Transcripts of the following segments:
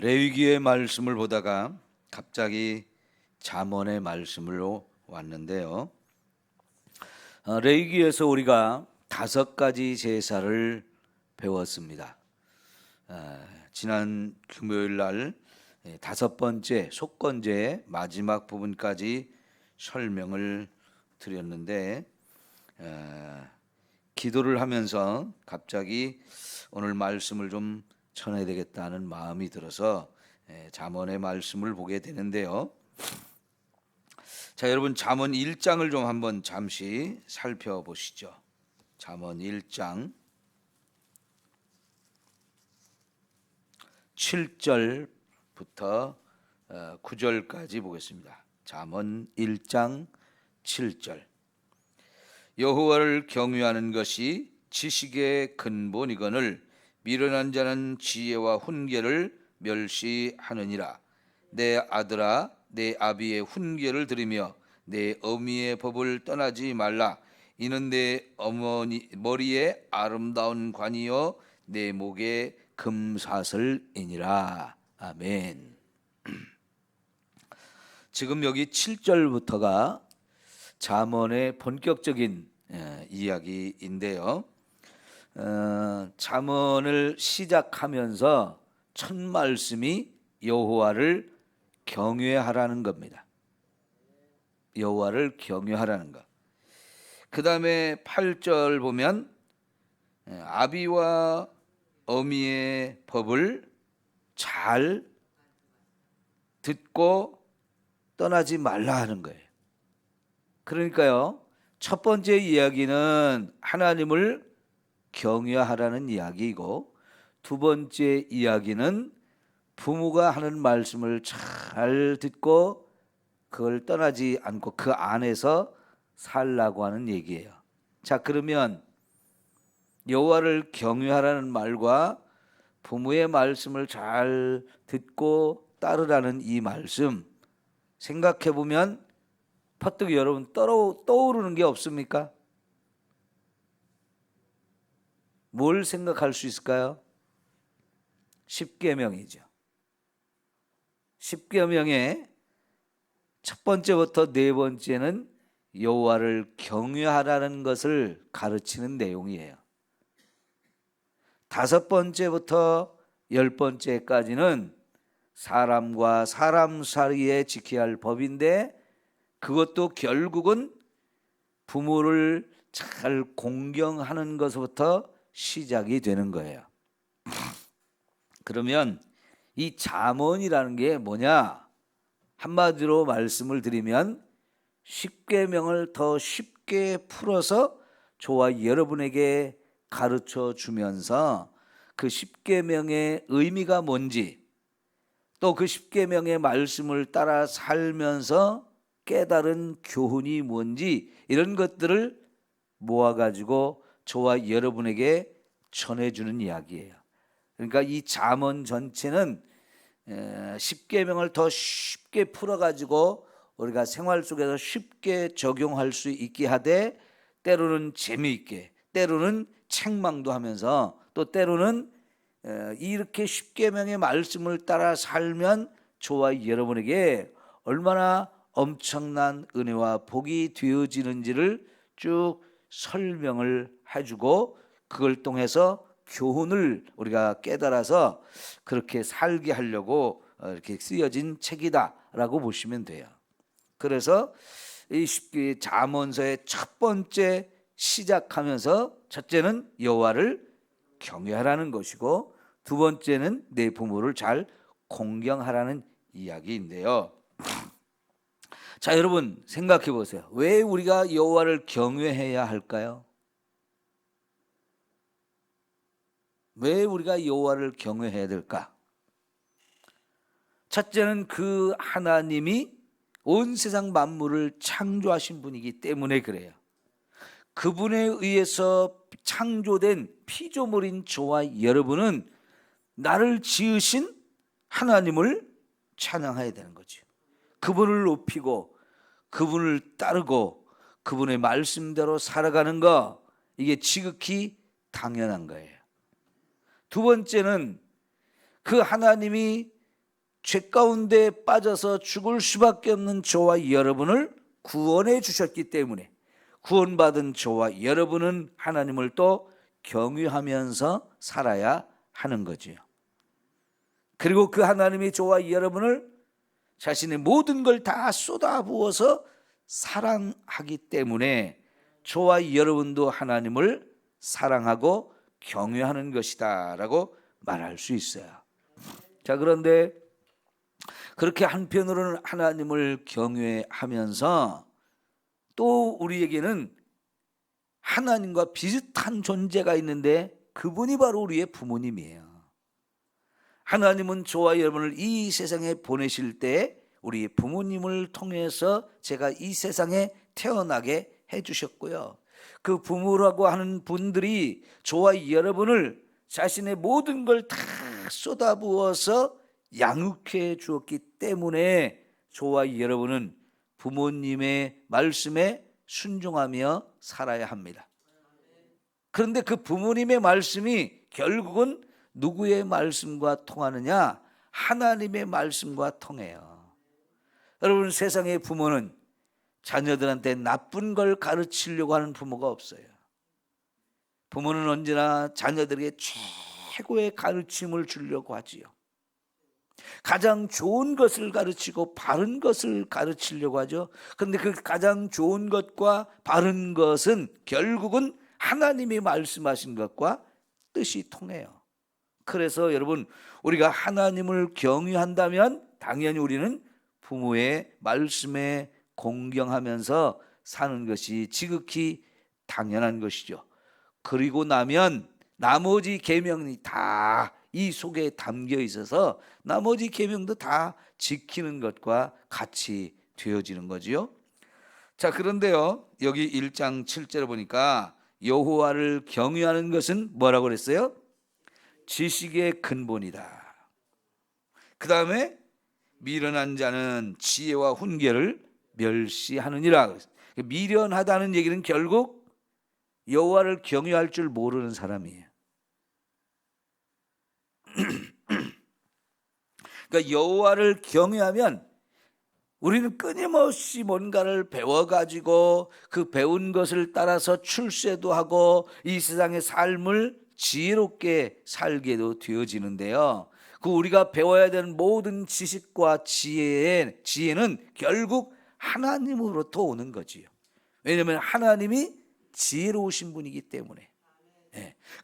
레위기의 말씀을 보다가 갑자기 잠언의 말씀으로 왔는데요. 레위기에서 우리가 5가지 제사를 배웠습니다. 지난 금요일 날 5번째 속건제의 마지막 부분까지 설명을 드렸는데 기도를 하면서 갑자기 오늘 말씀을 좀 전해야 되겠다는 마음이 들어서 잠언의 말씀을 보게 되는데요. 자, 여러분 잠언 1장을 좀 한번 잠시 살펴보시죠. 잠언 1장 7절부터 9절까지 보겠습니다. 잠언 1장 7절. 여호와를 경외하는 것이 지식의 근본이거늘 미련한 자는 지혜와 훈계를 멸시하느니라. 내 아들아, 내 아비의 훈계를 들으며 내 어미의 법을 떠나지 말라. 이는 내 어머니 머리에 아름다운 관이요 내 목에 금사슬이니라. 아멘. 지금 여기 7절부터가 잠언의 본격적인 이야기인데요. 잠언을 시작하면서 첫 말씀이 여호와를 경외하라는 겁니다. 여호와를 경외하라는 것. 그 다음에 8절 보면 아비와 어미의 법을 잘 듣고 떠나지 말라 하는 거예요. 그러니까요, 첫 번째 이야기는 하나님을 경외하라는 이야기이고, 두 번째 이야기는 부모가 하는 말씀을 잘 듣고 그걸 떠나지 않고 그 안에서 살라고 하는 얘기예요. 자, 그러면 여호와를 경외하라는 말과 부모의 말씀을 잘 듣고 따르라는 이 말씀 생각해 보면 퍼뜩 여러분 떠오르는 게 없습니까? 뭘 생각할 수 있을까요? 십계명이죠. 십계명의 첫 번째부터 네 번째는 여호와를 경외하라는 것을 가르치는 내용이에요. 5번째부터 10번째까지는 사람과 사람 사이에 지켜야 할 법인데, 그것도 결국은 부모를 잘 공경하는 것부터 시작이 되는 거예요. 그러면 이 잠언이라는 게 뭐냐? 한마디로 말씀을 드리면 십계명을 더 쉽게 풀어서 저와 여러분에게 가르쳐 주면서 그 십계명의 의미가 뭔지, 또 그 십계명의 말씀을 따라 살면서 깨달은 교훈이 뭔지, 이런 것들을 모아가지고 저와 여러분에게 전해주는 이야기예요. 그러니까 이 잠언 전체는 십계명을 더 쉽게 풀어가지고 우리가 생활 속에서 쉽게 적용할 수 있게 하되, 때로는 재미있게, 때로는 책망도 하면서, 또 때로는 이렇게 십계명의 말씀을 따라 살면 저와 여러분에게 얼마나 엄청난 은혜와 복이 되어지는지를 쭉 설명을 해주고, 그걸 통해서 교훈을 우리가 깨달아서 그렇게 살게 하려고 이렇게 쓰여진 책이다라고 보시면 돼요. 그래서 이 잠언서의 첫 번째 시작하면서 첫째는 여호와를 경외하라는 것이고, 두 번째는 내 부모를 잘 공경하라는 이야기인데요. 자, 여러분 생각해 보세요. 왜 우리가 여호와를 경외해야 할까요? 왜 우리가 여호와를 경외해야 될까? 첫째는 그 하나님이 온 세상 만물을 창조하신 분이기 때문에 그래요. 그분에 의해서 창조된 피조물인 저와 여러분은 나를 지으신 하나님을 찬양해야 되는 거죠. 그분을 높이고 그분을 따르고 그분의 말씀대로 살아가는 거, 이게 지극히 당연한 거예요. 두 번째는 그 하나님이 죄 가운데 빠져서 죽을 수밖에 없는 저와 여러분을 구원해 주셨기 때문에 구원받은 저와 여러분은 하나님을 또 경외하면서 살아야 하는 거지요. 그리고 그 하나님이 저와 여러분을 자신의 모든 걸 다 쏟아부어서 사랑하기 때문에 저와 여러분도 하나님을 사랑하고 경외하는 것이다 라고 말할 수 있어요. 자, 그런데 그렇게 한편으로는 하나님을 경외하면서 또 우리에게는 하나님과 비슷한 존재가 있는데 그분이 바로 우리의 부모님이에요. 하나님은 저와 여러분을 이 세상에 보내실 때 우리 부모님을 통해서 제가 이 세상에 태어나게 해주셨고요. 그 부모라고 하는 분들이 저와 여러분을 자신의 모든 걸 다 쏟아부어서 양육해 주었기 때문에 저와 여러분은 부모님의 말씀에 순종하며 살아야 합니다. 그런데 그 부모님의 말씀이 결국은 누구의 말씀과 통하느냐? 하나님의 말씀과 통해요. 여러분, 세상의 부모는 자녀들한테 나쁜 걸 가르치려고 하는 부모가 없어요. 부모는 언제나 자녀들에게 최고의 가르침을 주려고 하지요. 가장 좋은 것을 가르치고 바른 것을 가르치려고 하죠. 그런데 그 가장 좋은 것과 바른 것은 결국은 하나님이 말씀하신 것과 뜻이 통해요. 그래서 여러분, 우리가 하나님을 경외한다면 당연히 우리는 부모의 말씀에 공경하면서 사는 것이 지극히 당연한 것이죠. 그리고 나면 나머지 계명이 다 이 속에 담겨 있어서 나머지 계명도 다 지키는 것과 같이 되어지는 거지요. 자, 그런데요, 여기 1장 7절에 보니까 여호와를 경외하는 것은 뭐라고 그랬어요? 지식의 근본이다. 그 다음에 미련한 자는 지혜와 훈계를 멸시하느니라. 미련하다는 얘기는 결국 여호와를 경외할 줄 모르는 사람이에요. 그러니까 여호와를 경외하면 우리는 끊임없이 뭔가를 배워가지고 그 배운 것을 따라서 출세도 하고 이 세상의 삶을 지혜롭게 살게도 되어지는데요. 그 우리가 배워야 되는 모든 지식과 지혜는 결국 하나님으로부터 오는 거지요. 왜냐하면 하나님이 지혜로우신 분이기 때문에.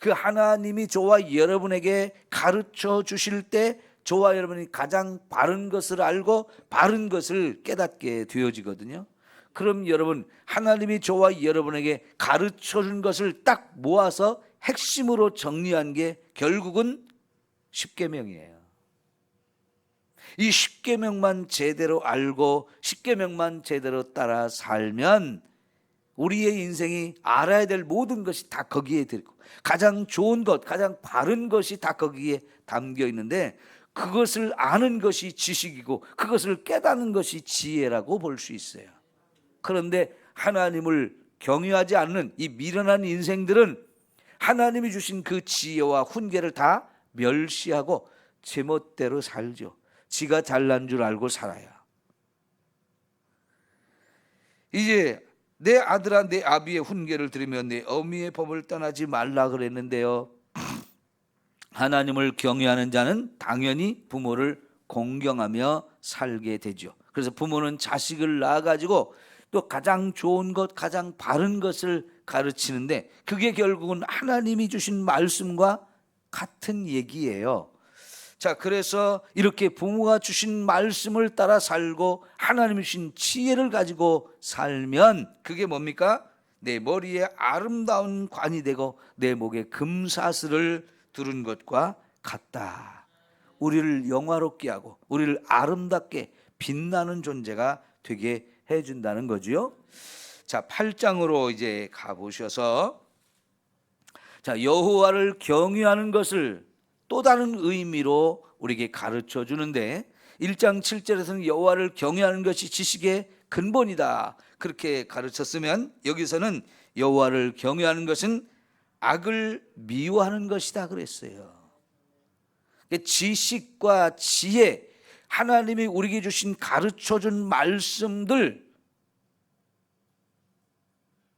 그 하나님이 저와 여러분에게 가르쳐 주실 때 저와 여러분이 가장 바른 것을 알고 바른 것을 깨닫게 되어지거든요. 그럼 여러분, 하나님이 저와 여러분에게 가르쳐 준 것을 딱 모아서 핵심으로 정리한 게 결국은 십계명이에요. 이 십계명만 제대로 알고 십계명만 제대로 따라 살면 우리의 인생이 알아야 될 모든 것이 다 거기에 들고 가장 좋은 것, 가장 바른 것이 다 거기에 담겨 있는데 그것을 아는 것이 지식이고 그것을 깨닫는 것이 지혜라고 볼 수 있어요. 그런데 하나님을 경외하지 않는 이 미련한 인생들은 하나님이 주신 그 지혜와 훈계를 다 멸시하고 제멋대로 살죠. 지가 잘난 줄 알고 살아요. 이제 내 아들아 내 아비의 훈계를 들으며 내 어미의 법을 떠나지 말라 그랬는데요. 하나님을 경외하는 자는 당연히 부모를 공경하며 살게 되죠. 그래서 부모는 자식을 낳아가지고 또 가장 좋은 것, 가장 바른 것을 가르치는데 그게 결국은 하나님이 주신 말씀과 같은 얘기예요. 자, 그래서 이렇게 부모가 주신 말씀을 따라 살고 하나님이 주신 지혜를 가지고 살면 그게 뭡니까? 내 머리에 아름다운 관이 되고 내 목에 금사슬을 두른 것과 같다. 우리를 영화롭게 하고 우리를 아름답게 빛나는 존재가 되게 해준다는 거죠. 자, 8장으로 이제 가보셔서 자, 여호와를 경외하는 것을 또 다른 의미로 우리에게 가르쳐 주는데 1장 7절에서는 여호와를 경외하는 것이 지식의 근본이다 그렇게 가르쳤으면 여기서는 여호와를 경외하는 것은 악을 미워하는 것이다 그랬어요. 지식과 지혜, 하나님이 우리에게 주신 가르쳐준 말씀들,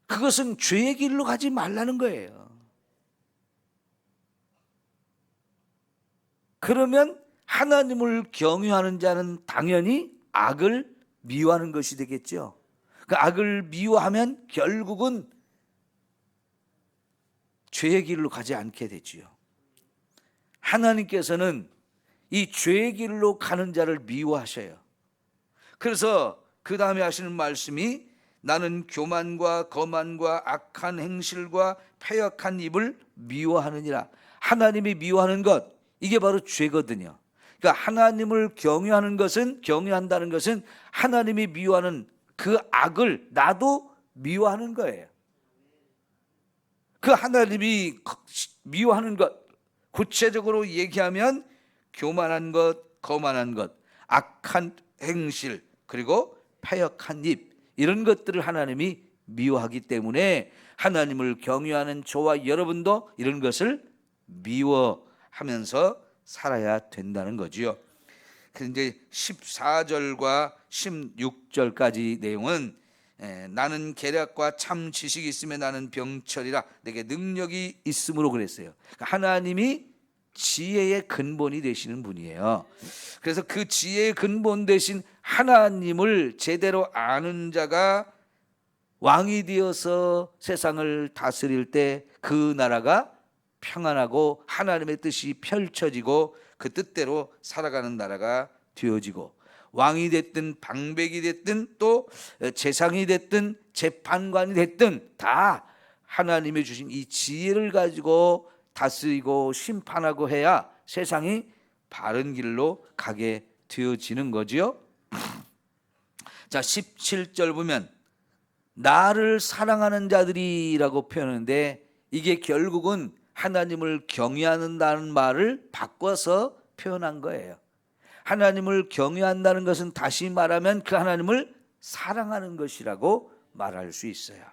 그것은 죄의 길로 가지 말라는 거예요. 그러면 하나님을 경유하는 자는 당연히 악을 미워하는 것이 되겠죠. 그 악을 미워하면 결국은 죄의 길로 가지 않게 되지요. 하나님께서는 이 죄의 길로 가는 자를 미워하셔요. 그래서 그 다음에 하시는 말씀이 나는 교만과 거만과 악한 행실과 패역한 입을 미워하느니라. 하나님이 미워하는 것, 이게 바로 죄거든요. 그러니까 하나님을 경유한다는 것은 하나님이 미워하는 그 악을 나도 미워하는 거예요. 그 하나님이 미워하는 것, 구체적으로 얘기하면 교만한 것, 거만한 것, 악한 행실, 그리고 패역한 입, 이런 것들을 하나님이 미워하기 때문에 하나님을 경유하는 저와 여러분도 이런 것을 미워하면서 살아야 된다는 거지요. 그런데 14절과 16절까지 내용은 나는 계략과 참 지식이 있으며 나는 병철이라 내게 능력이 있음으로 그랬어요. 하나님이 지혜의 근본이 되시는 분이에요. 그래서 그 지혜의 근본 되신 하나님을 제대로 아는 자가 왕이 되어서 세상을 다스릴 때 그 나라가 평안하고 하나님의 뜻이 펼쳐지고 그 뜻대로 살아가는 나라가 되어지고, 왕이 됐든 방백이 됐든 또 재상이 됐든 재판관이 됐든 다 하나님이 주신 이 지혜를 가지고 다스리고 심판하고 해야 세상이 바른 길로 가게 되어지는 거지요. 자, 17절 보면 나를 사랑하는 자들이라고 표현하는데, 이게 결국은 하나님을 경외한다는 말을 바꿔서 표현한 거예요. 하나님을 경외한다는 것은 다시 말하면 그 하나님을 사랑하는 것이라고 말할 수 있어요.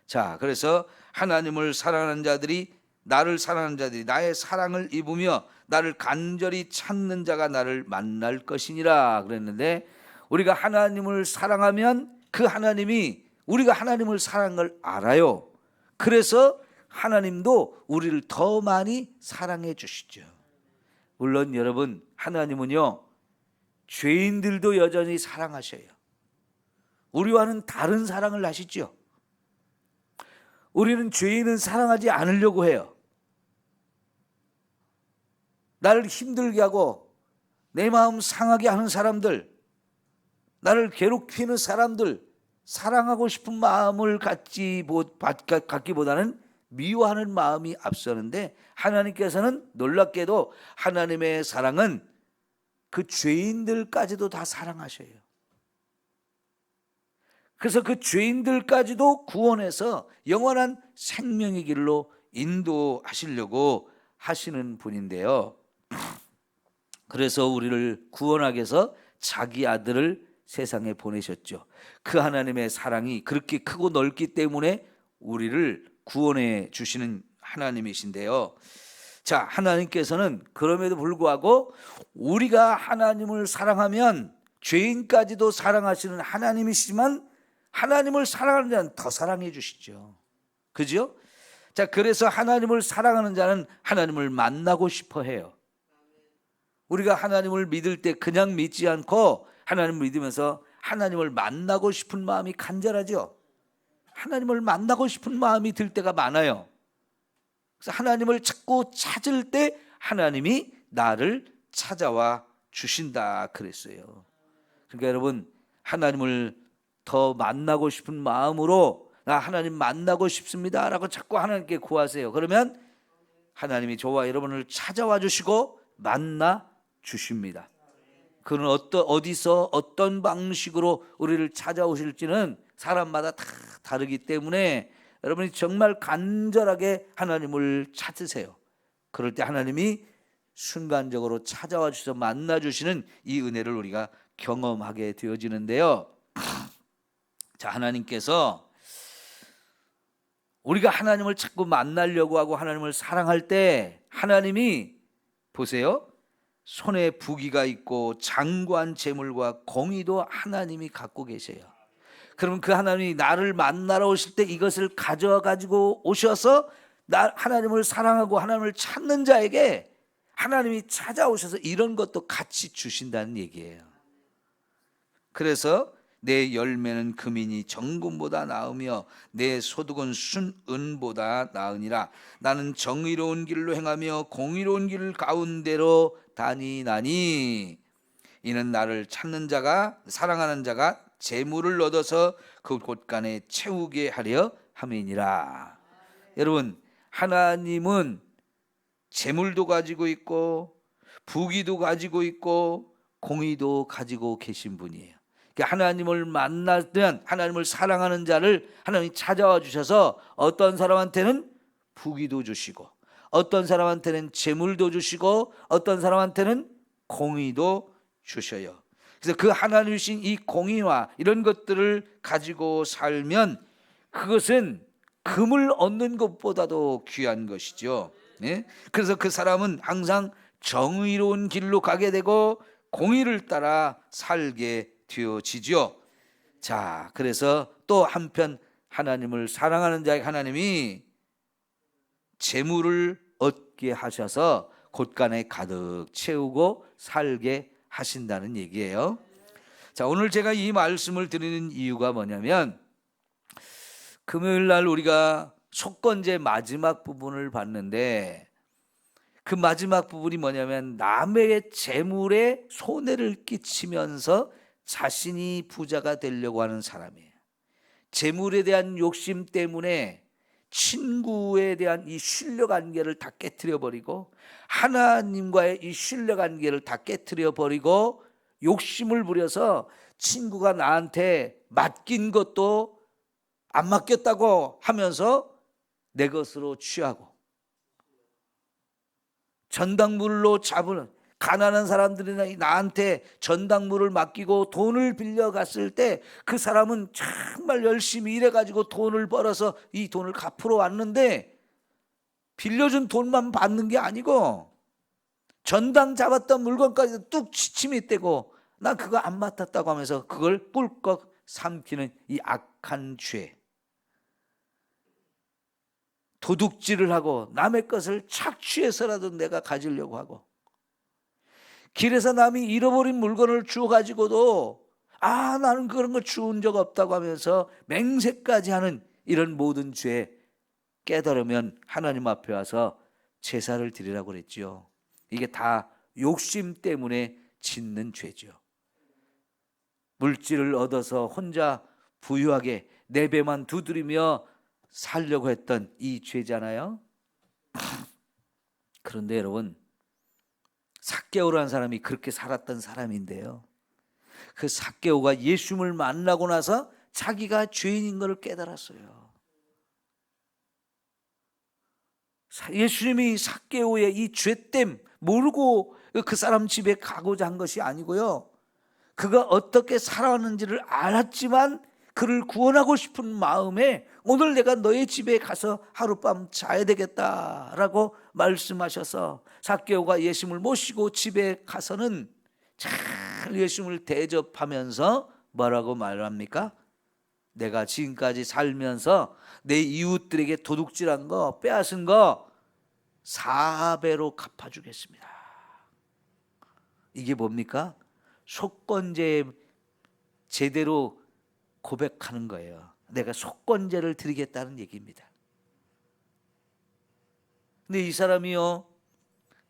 자, 그래서 하나님을 사랑하는 자들이, 나를 사랑하는 자들이 나의 사랑을 입으며 나를 간절히 찾는 자가 나를 만날 것이니라 그랬는데, 우리가 하나님을 사랑하면 그 하나님이, 우리가 하나님을 사랑하는 걸 알아요. 그래서 하나님도 우리를 더 많이 사랑해 주시죠. 물론 여러분, 하나님은요 죄인들도 여전히 사랑하셔요. 우리와는 다른 사랑을 하시죠. 우리는 죄인은 사랑하지 않으려고 해요. 나를 힘들게 하고 내 마음 상하게 하는 사람들, 나를 괴롭히는 사람들, 사랑하고 싶은 마음을 갖기보다는 미워하는 마음이 앞서는데, 하나님께서는 놀랍게도 하나님의 사랑은 그 죄인들까지도 다 사랑하셔요. 그래서 그 죄인들까지도 구원해서 영원한 생명의 길로 인도하시려고 하시는 분인데요. 그래서 우리를 구원하기 위해서 자기 아들을 세상에 보내셨죠. 그 하나님의 사랑이 그렇게 크고 넓기 때문에 우리를 구원해 주시는 하나님이신데요. 자, 하나님께서는 그럼에도 불구하고 우리가 하나님을 사랑하면 죄인까지도 사랑하시는 하나님이시지만, 하나님을 사랑하는 자는 더 사랑해 주시죠. 그죠? 자, 그래서 하나님을 사랑하는 자는 하나님을 만나고 싶어 해요. 우리가 하나님을 믿을 때 그냥 믿지 않고 하나님을 믿으면서 하나님을 만나고 싶은 마음이 간절하죠. 하나님을 만나고 싶은 마음이 들 때가 많아요. 그래서 하나님을 자꾸 찾을 때 하나님이 나를 찾아와 주신다 그랬어요. 그러니까 여러분, 하나님을 더 만나고 싶은 마음으로 나 하나님 만나고 싶습니다 라고 자꾸 하나님께 구하세요. 그러면 하나님이 저와 여러분을 찾아와 주시고 만나 주십니다. 그는 어디서 어떤 방식으로 우리를 찾아오실지는 사람마다 다 다르기 때문에 여러분이 정말 간절하게 하나님을 찾으세요. 그럴 때 하나님이 순간적으로 찾아와 주셔서 만나 주시는 이 은혜를 우리가 경험하게 되어지는데요. 자, 하나님께서 우리가 하나님을 자꾸 만나려고 하고 하나님을 사랑할 때 하나님이 보세요. 손에 부귀가 있고 장구한 재물과 공의도 하나님이 갖고 계세요. 그러면 그 하나님이 나를 만나러 오실 때 이것을 가져가지고 오셔서 하나님을 사랑하고 하나님을 찾는 자에게 하나님이 찾아오셔서 이런 것도 같이 주신다는 얘기예요. 그래서 내 열매는 금이니 정금보다 나으며 내 소득은 순은보다 나으니라. 나는 정의로운 길로 행하며 공의로운 길 가운데로 다니나니 이는 나를 찾는 자가 사랑하는 자가 재물을 얻어서 그 곳간에 채우게 하려 함이니라. 여러분, 하나님은 재물도 가지고 있고 부귀도 가지고 있고 공의도 가지고 계신 분이에요. 하나님을 만나면 하나님을 사랑하는 자를 하나님이 찾아와 주셔서 어떤 사람한테는 부귀도 주시고 어떤 사람한테는 재물도 주시고 어떤 사람한테는 공의도 주셔요. 그래서 그 하나님 주신 이 공의와 이런 것들을 가지고 살면 그것은 금을 얻는 것보다도 귀한 것이죠. 네? 그래서 그 사람은 항상 정의로운 길로 가게 되고 공의를 따라 살게 되어지죠. 자, 그래서 또 한편 하나님을 사랑하는 자에게 하나님이 재물을 얻게 하셔서 곳간에 가득 채우고 살게 하신다는 얘기예요. 자, 오늘 제가 이 말씀을 드리는 이유가 뭐냐면 금요일 날 우리가 속건제 마지막 부분을 봤는데 그 마지막 부분이 뭐냐면 남의 재물에 손해를 끼치면서 자신이 부자가 되려고 하는 사람이에요. 재물에 대한 욕심 때문에 친구에 대한 이 신뢰관계를 다 깨트려버리고 하나님과의 이 신뢰관계를 다 깨트려버리고 욕심을 부려서 친구가 나한테 맡긴 것도 안 맡겼다고 하면서 내 것으로 취하고 전당물로 잡은 가난한 사람들이 나한테 전당물을 맡기고 돈을 빌려갔을 때 그 사람은 정말 열심히 일해가지고 돈을 벌어서 이 돈을 갚으러 왔는데 빌려준 돈만 받는 게 아니고 전당 잡았던 물건까지 뚝 지침이 떼고 난 그거 안 맡았다고 하면서 그걸 꿀꺽 삼키는 이 악한 죄. 도둑질을 하고 남의 것을 착취해서라도 내가 가지려고 하고 길에서 남이 잃어버린 물건을 주워가지고도 나는 그런 거 주운 적 없다고 하면서 맹세까지 하는 이런 모든 죄 깨달으면 하나님 앞에 와서 제사를 드리라고 그랬죠. 이게 다 욕심 때문에 짓는 죄죠. 물질을 얻어서 혼자 부유하게 내 배만 두드리며 살려고 했던 이 죄잖아요. 그런데 여러분, 삭개오라는 사람이 그렇게 살았던 사람인데요, 그 삭개오가 예수님을 만나고 나서 자기가 죄인인 것을 깨달았어요. 예수님이 삭개오의 이 죄됨 모르고 그 사람 집에 가고자 한 것이 아니고요, 그가 어떻게 살아왔는지를 알았지만 그를 구원하고 싶은 마음에 오늘 내가 너의 집에 가서 하룻밤 자야 되겠다라고 말씀하셔서 삭개오가 예수님을 모시고 집에 가서는 잘 예수님을 대접하면서 뭐라고 말합니까? 내가 지금까지 살면서 내 이웃들에게 도둑질한 거 빼앗은 거 4배로 갚아주겠습니다. 이게 뭡니까? 속건제 제대로 고백하는 거예요. 내가 속건제를 드리겠다는 얘기입니다. 근데 이 사람이요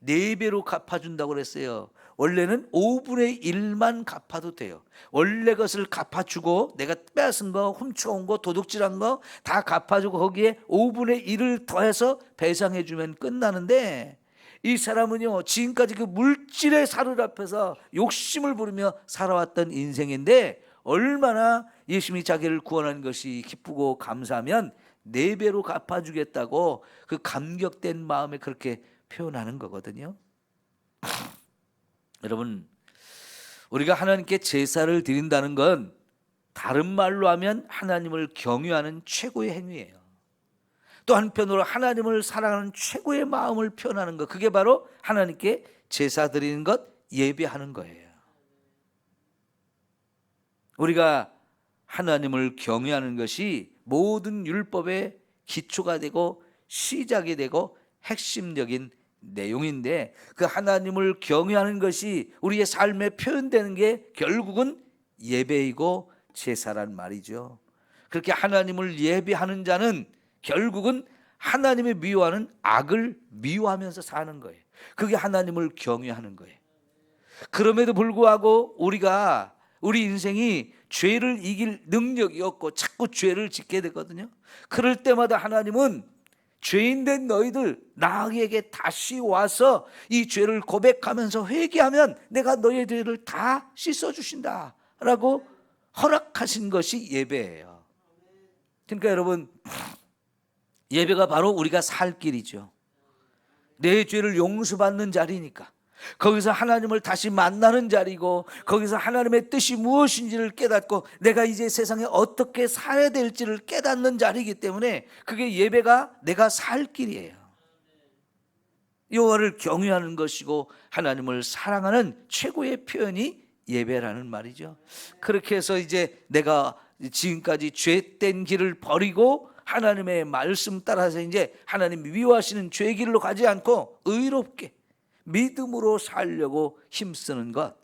4배로 갚아준다고 그랬어요. 원래는 5분의 1만 갚아도 돼요. 원래 것을 갚아주고 내가 빼앗은 거, 훔쳐온 거, 도둑질한 거 다 갚아주고 거기에 5분의 1을 더해서 배상해주면 끝나는데 이 사람은요 지금까지 그 물질의 사로잡혀서 욕심을 부리며 살아왔던 인생인데 얼마나 예수님이 자기를 구원한 것이 기쁘고 감사하면 4배로 갚아주겠다고 그 감격된 마음에 그렇게 표현하는 거거든요. 여러분, 우리가 하나님께 제사를 드린다는 건 다른 말로 하면 하나님을 경유하는 최고의 행위예요. 또 한편으로 하나님을 사랑하는 최고의 마음을 표현하는 것, 그게 바로 하나님께 제사 드리는 것, 예배하는 거예요. 우리가 하나님을 경외하는 것이 모든 율법의 기초가 되고 시작이 되고 핵심적인 내용인데, 그 하나님을 경외하는 것이 우리의 삶에 표현되는 게 결국은 예배이고 제사란 말이죠. 그렇게 하나님을 예배하는 자는 결국은 하나님의 미워하는 악을 미워하면서 사는 거예요. 그게 하나님을 경외하는 거예요. 그럼에도 불구하고 우리가 우리 인생이 죄를 이길 능력이 없고 자꾸 죄를 짓게 되거든요. 그럴 때마다 하나님은 죄인된 너희들 나에게 다시 와서 이 죄를 고백하면서 회개하면 내가 너희의 죄를 다 씻어주신다 라고 허락하신 것이 예배예요. 그러니까 여러분, 예배가 바로 우리가 살 길이죠. 내 죄를 용서받는 자리니까, 거기서 하나님을 다시 만나는 자리고, 거기서 하나님의 뜻이 무엇인지를 깨닫고 내가 이제 세상에 어떻게 살아야 될지를 깨닫는 자리이기 때문에 그게 예배가 내가 살 길이에요. 여호와를 경외하는 것이고 하나님을 사랑하는 최고의 표현이 예배라는 말이죠. 그렇게 해서 이제 내가 지금까지 죄된 길을 버리고 하나님의 말씀 따라서 이제 하나님이 미워하시는 죄 길로 가지 않고 의롭게 믿음으로 살려고 힘쓰는 것,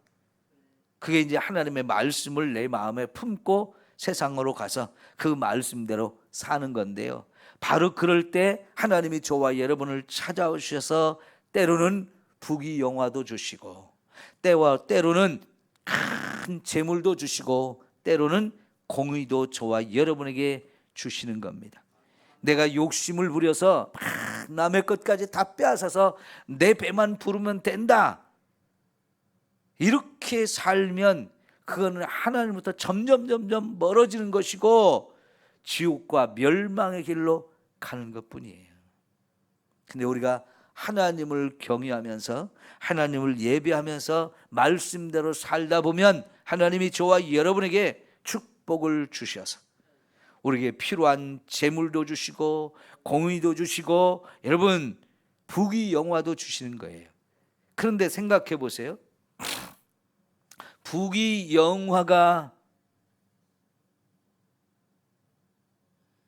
그게 이제 하나님의 말씀을 내 마음에 품고 세상으로 가서 그 말씀대로 사는 건데요. 바로 그럴 때 하나님이 저와 여러분을 찾아오셔서 때로는 부귀영화도 주시고, 때로는 큰 재물도 주시고, 때로는 공의도 저와 여러분에게 주시는 겁니다. 내가 욕심을 부려서 남의 것까지 다 빼앗아서 내 배만 부르면 된다, 이렇게 살면 그거는 하나님부터 점점 멀어지는 것이고 지옥과 멸망의 길로 가는 것뿐이에요. 근데 우리가 하나님을 경외하면서 하나님을 예배하면서 말씀대로 살다 보면 하나님이 저와 여러분에게 축복을 주셔서 우리에게 필요한 재물도 주시고 공의도 주시고 여러분 부귀영화도 주시는 거예요. 그런데 생각해 보세요. 부귀영화가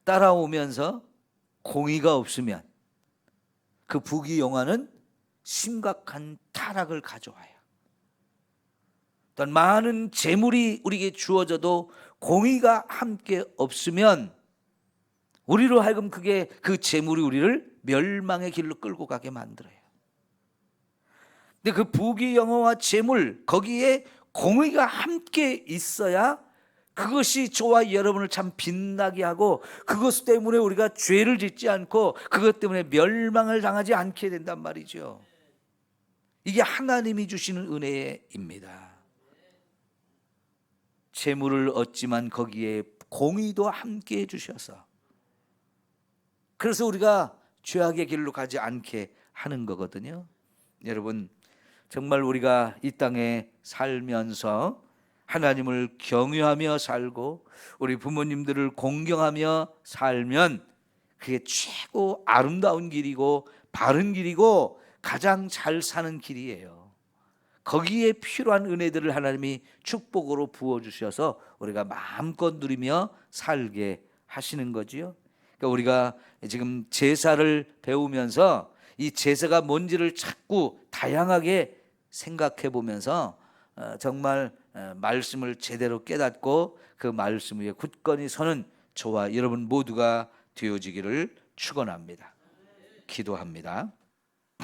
따라오면서 공의가 없으면 그 부귀영화는 심각한 타락을 가져와요. 어떤 많은 재물이 우리에게 주어져도 공의가 함께 없으면 우리로 하여금 그 재물이 우리를 멸망의 길로 끌고 가게 만들어요. 근데 그 부귀영화와 재물, 거기에 공의가 함께 있어야 그것이 저와 여러분을 참 빛나게 하고 그것 때문에 우리가 죄를 짓지 않고 그것 때문에 멸망을 당하지 않게 된단 말이죠. 이게 하나님이 주시는 은혜입니다. 재물을 얻지만 거기에 공의도 함께 해주셔서 그래서 우리가 죄악의 길로 가지 않게 하는 거거든요. 여러분, 정말 우리가 이 땅에 살면서 하나님을 경외하며 살고 우리 부모님들을 공경하며 살면 그게 최고 아름다운 길이고 바른 길이고 가장 잘 사는 길이에요. 거기에 필요한 은혜들을 하나님이 축복으로 부어주셔서 우리가 마음껏 누리며 살게 하시는 거지요. 그러니까 우리가 지금 제사를 배우면서 이 제사가 뭔지를 자꾸 다양하게 생각해 보면서 정말 말씀을 제대로 깨닫고 그 말씀 위에 굳건히 서는 저와 여러분 모두가 되어지기를 축원합니다. 기도합니다.